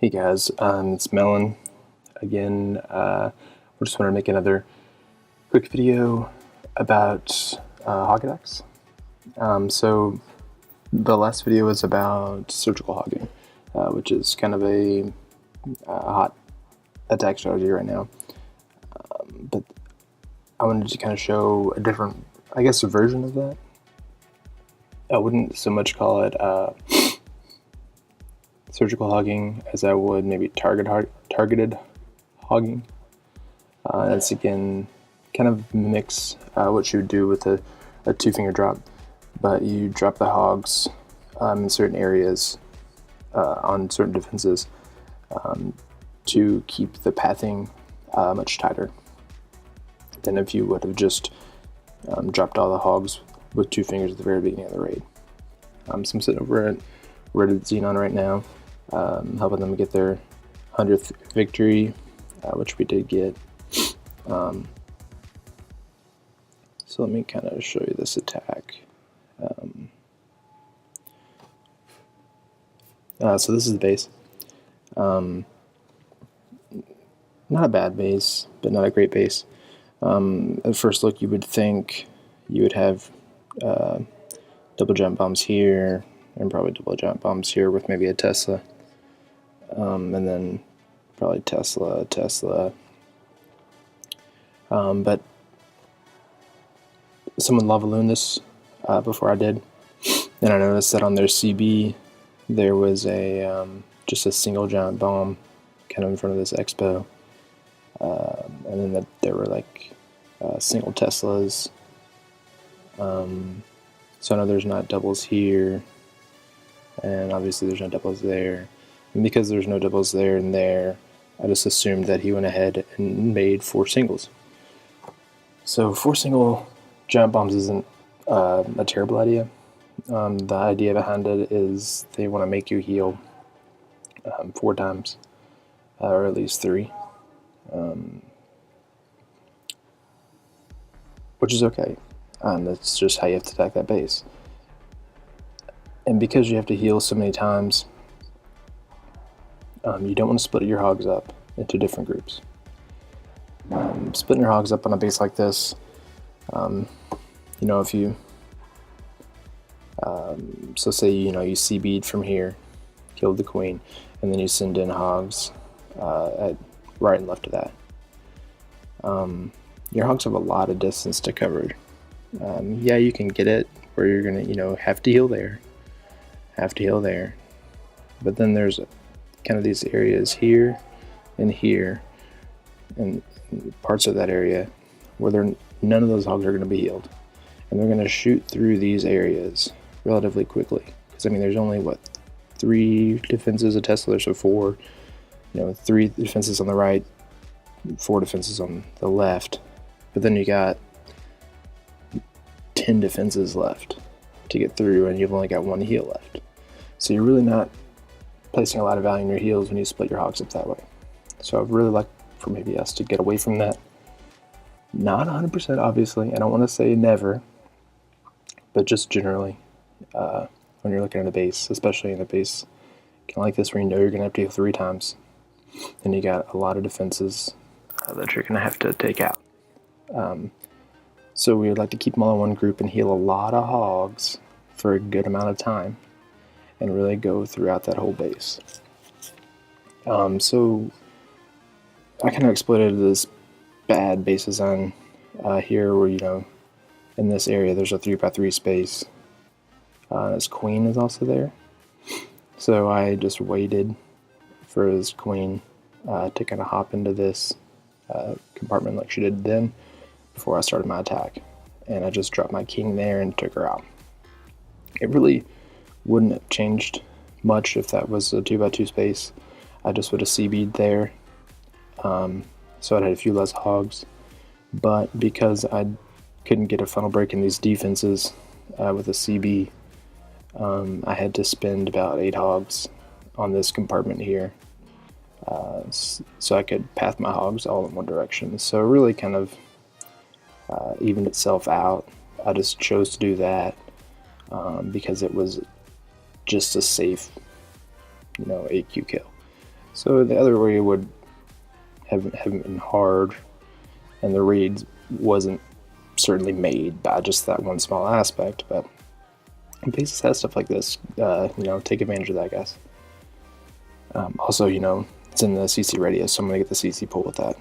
Hey guys, it's Melon again. We just wanted to make another quick video about hog attacks. So the last video was about surgical hogging, which is kind of a hot attack strategy right now. But I wanted to kind of show a different, I guess, a version of that. I wouldn't so much call it surgical hogging as I would maybe targeted hogging. It's again kind of mimics what you would do with a two-finger drop, but you drop the hogs in certain areas on certain defenses to keep the pathing much tighter than if you would have just dropped all the hogs with 2 fingers at the very beginning of the raid. So I'm sitting over at Reddit Xenon right now, helping them get their 100th victory, which we did get. So let me kind of show you this attack. So this is the base. Not a bad base, but not a great base. At first look, you would think you would have double jump bombs here, and probably double jump bombs here with maybe a Tesla, and then probably Tesla. But someone lava looned this before I did, and I noticed that on their CB there was a just a single giant bomb kind of in front of this expo, and then there were like single Teslas. So I know there's not doubles here, and obviously there's no doubles there. And because there's no doubles there and there, I just assumed that he went ahead and made 4 singles. So 4 single giant bombs isn't a terrible idea. The idea behind it is they want to make you heal 4 times, or at least 3, which is okay. That's just how you have to attack that base. And because you have to heal so many times, you don't want to split your hogs up into different groups. Splitting your hogs up on a base like this, if you so say you CB'd from here, killed the queen, and then you send in hogs at right and left of that. Your hogs have a lot of distance to cover. Yeah, you can get it where you're gonna have to heal there, but then there's kind of these areas here and here and parts of that area where none of those hogs are going to be healed, and they're going to shoot through these areas relatively quickly, because there's only 3 defenses of Tesla, so 4, 3 defenses on the right, 4 defenses on the left, but then you got 10 defenses left to get through, and you've only got 1 heal left. So you're really not placing a lot of value in your heals when you split your hogs up that way. So I'd really like for maybe us to get away from that. Not 100%, obviously. I don't want to say never, but just generally, when you're looking at a base, especially in a base kind of like this where you're going to have to heal 3 times, and you got a lot of defenses that you're going to have to take out. So we would like to keep them all in one group and heal a lot of hogs for a good amount of time, and really go throughout that whole base. So I kind of exploited this bad base design here where, in this area there's a 3x3 space. His queen is also there. So I just waited for his queen to kind of hop into this compartment like she did then before I started my attack. And I just dropped my king there and took her out. It really wouldn't have changed much if that was a 2x2 space. I just would have CB'd there, so I'd had a few less hogs. But because I couldn't get a funnel break in these defenses with a CB, I had to spend about 8 hogs on this compartment here, so I could path my hogs all in one direction. So it really kind of evened itself out. I just chose to do that because it was just a safe, 8Q kill. So the other area would have been hard, and the read wasn't certainly made by just that one small aspect, but Basis has stuff like this, take advantage of that, guys. Also, it's in the CC radius, so I'm going to get the CC pull with that.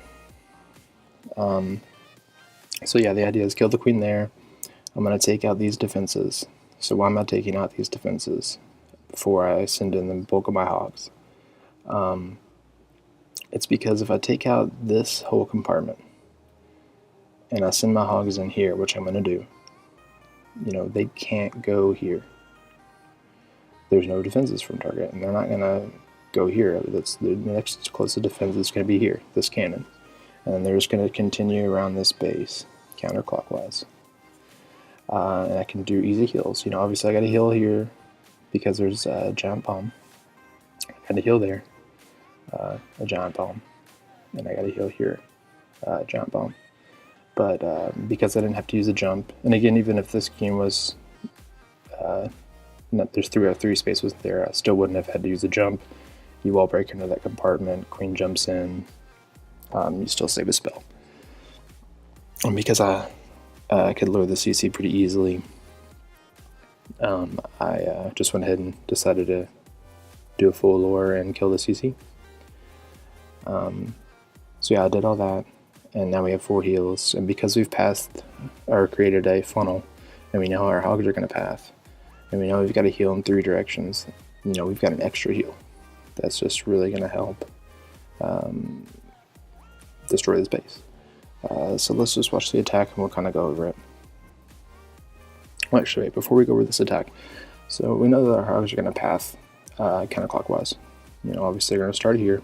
So yeah, the idea is kill the queen there. I'm going to take out these defenses. So why am I taking out these defenses before I send in the bulk of my hogs? It's because if I take out this whole compartment and I send my hogs in here, which I'm going to do, they can't go here. There's no defenses from target, and they're not going to go here. The next closest defense is going to be here, this cannon. And then they're just going to continue around this base, counterclockwise. And I can do easy heals. Obviously I got to heal here because there's a giant bomb. I got to heal there, a giant bomb. And I got to heal here, a giant bomb. But because I didn't have to use a jump, and again, even if this game was, there's 303 space wasn't there, I still wouldn't have had to use a jump. You wall break into that compartment, queen jumps in, you still save a spell. And because I could lower the CC pretty easily, I just went ahead and decided to do a full lure and kill the CC. So yeah, I did all that, and now we have 4 heals, and because we've passed or created a funnel, and we know how our hogs are going to path, and we know we've got to heal in 3 directions, we've got an extra heal. That's just really going to help destroy this base. So let's just watch the attack and we'll kind of go over it. Well, actually, wait, before we go over this attack, so we know that our hogs are going to path counterclockwise. Obviously they're going to start here.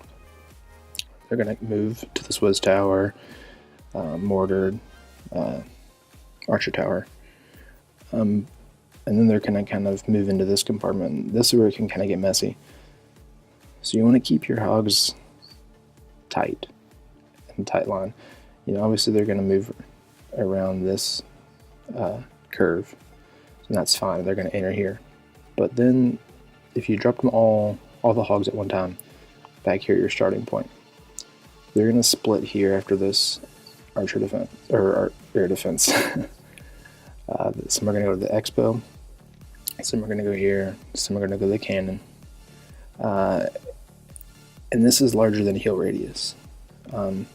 They're going to move to this Wiz Tower, mortared, Archer Tower. And then they're going to kind of move into this compartment. This is where it can kind of get messy. So you want to keep your hogs tight, in a tight line. Obviously they're going to move around this curve, and that's fine. They're going to enter here. But then if you drop them all the hogs at one time, back here at your starting point, they're going to split here after this archer defense, or air defense. Some are going to go to the Expo, some are going to go here, some are going to go to the cannon. And this is larger than heal radius. You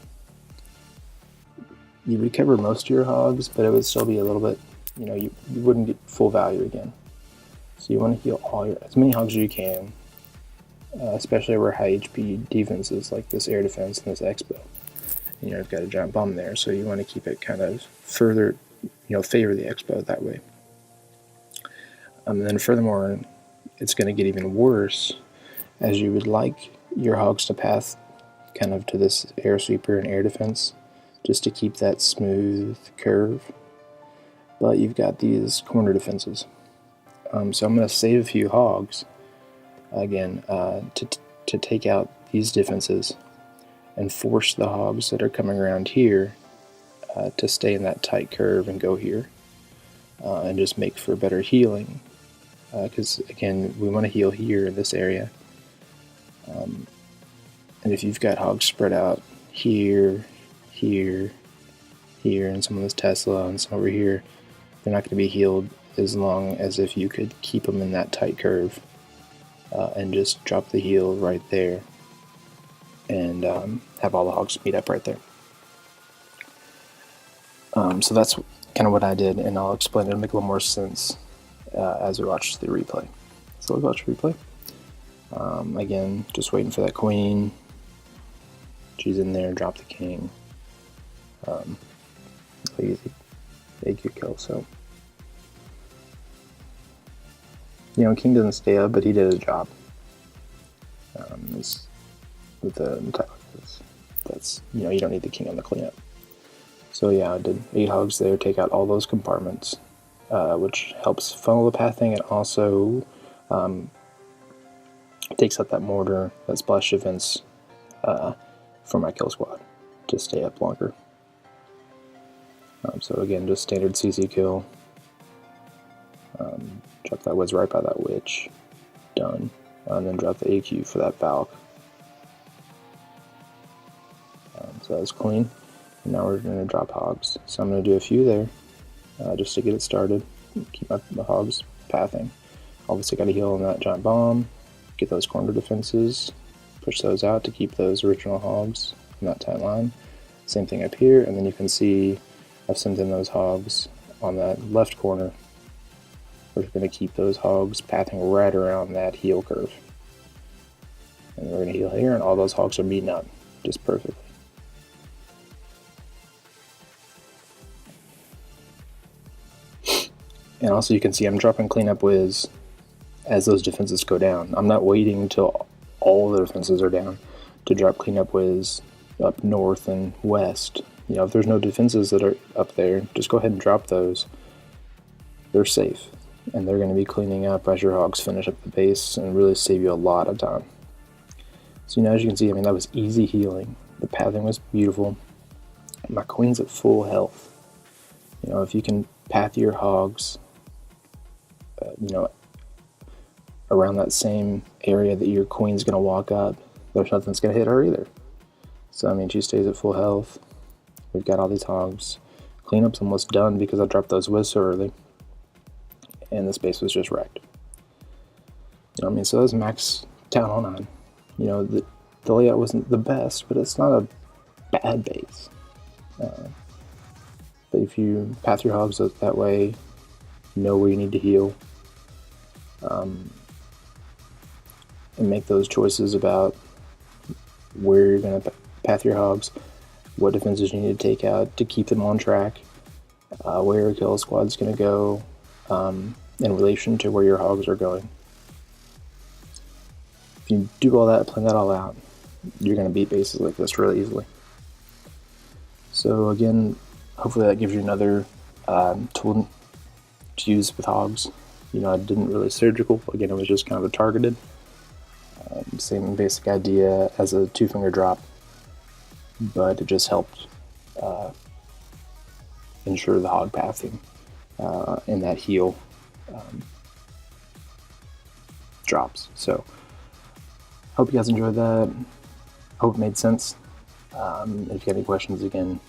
would cover most of your hogs, but it would still be a little bit, you wouldn't get full value again. So you want to heal as many hogs as you can, especially where high HP defenses like this air defense and this Expo. I've got a giant bomb there, so you want to keep it kind of further, favor the Expo that way. And then furthermore, it's going to get even worse as you would like your hogs to path kind of to this air sweeper and air defense, just to keep that smooth curve. But you've got these corner defenses. So I'm going to save a few hogs, again, to take out these defenses and force the hogs that are coming around here to stay in that tight curve and go here, and just make for better healing. Because, again, we want to heal here in this area. And if you've got hogs spread out here, here, here, and some of this Tesla and some over here, they're not going to be healed as long as if you could keep them in that tight curve and just drop the heal right there and have all the hogs meet up right there. So that's kind of what I did, and I'll explain it and make a little more sense as we watch the replay. So let's watch the replay. Again, just waiting for that queen. She's in there, drop the king. Easy. AQ kill, so. King doesn't stay up, but he did a job. With the attack like this. That's, you don't need the king on the cleanup. So yeah, I did 8 hogs there, take out all those compartments, which helps funnel the pathing. It also takes out that mortar, that splash defense for my kill squad to stay up longer. So again, just standard CC kill. Drop that Wiz right by that witch. Done. And then drop the AQ for that Valk. So that's clean. And now we're going to drop hogs. So I'm going to do a few there just to get it started. Keep my hogs pathing. Obviously got to heal on that giant bomb, get those corner defenses, push those out to keep those original hogs in that tight line. Same thing up here, and then you can see I've sent in those hogs on that left corner. We're going to keep those hogs pathing right around that heal curve. And we're going to heal here, and all those hogs are meeting up just perfectly. And also you can see I'm dropping Cleanup Whiz as those defenses go down. I'm not waiting until all the defenses are down to drop Cleanup Whiz up north and west. You know, if there's no defenses that are up there, just go ahead and drop those. They're safe, and they're going to be cleaning up as your hogs finish up the base and really save you a lot of time. So, you know, as you can see, I mean, that was easy healing. The pathing was beautiful. My queen's at full health. You know, if you can path your hogs, you know, around that same area that your queen's going to walk up, there's nothing that's going to hit her either. So, I mean, she stays at full health. We've got all these hogs. Cleanup's almost done because I dropped those whiz so early. And this base was just wrecked. You know what I mean? So that was max Town Hall 9. You know, the layout wasn't the best, but it's not a bad base. But if you path your hogs that way, know where you need to heal, and make those choices about where you're going to path your hogs, what defenses you need to take out to keep them on track, where your kill squad's going to go in relation to where your hogs are going. If you do all that, plan that all out, you're going to beat bases like this really easily. So again, hopefully that gives you another tool to use with hogs. You know, I didn't really surgical. Again, it was just kind of a targeted. Same basic idea as a 2-finger drop, but it just helped ensure the hog pathing in that heal drops. So, hope you guys enjoyed that. Hope it made sense. If you have any questions, again,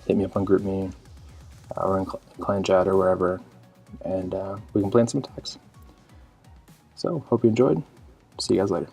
hit me up on GroupMe or in Clan Chat or wherever, and we can plan some attacks. So, hope you enjoyed. See you guys later.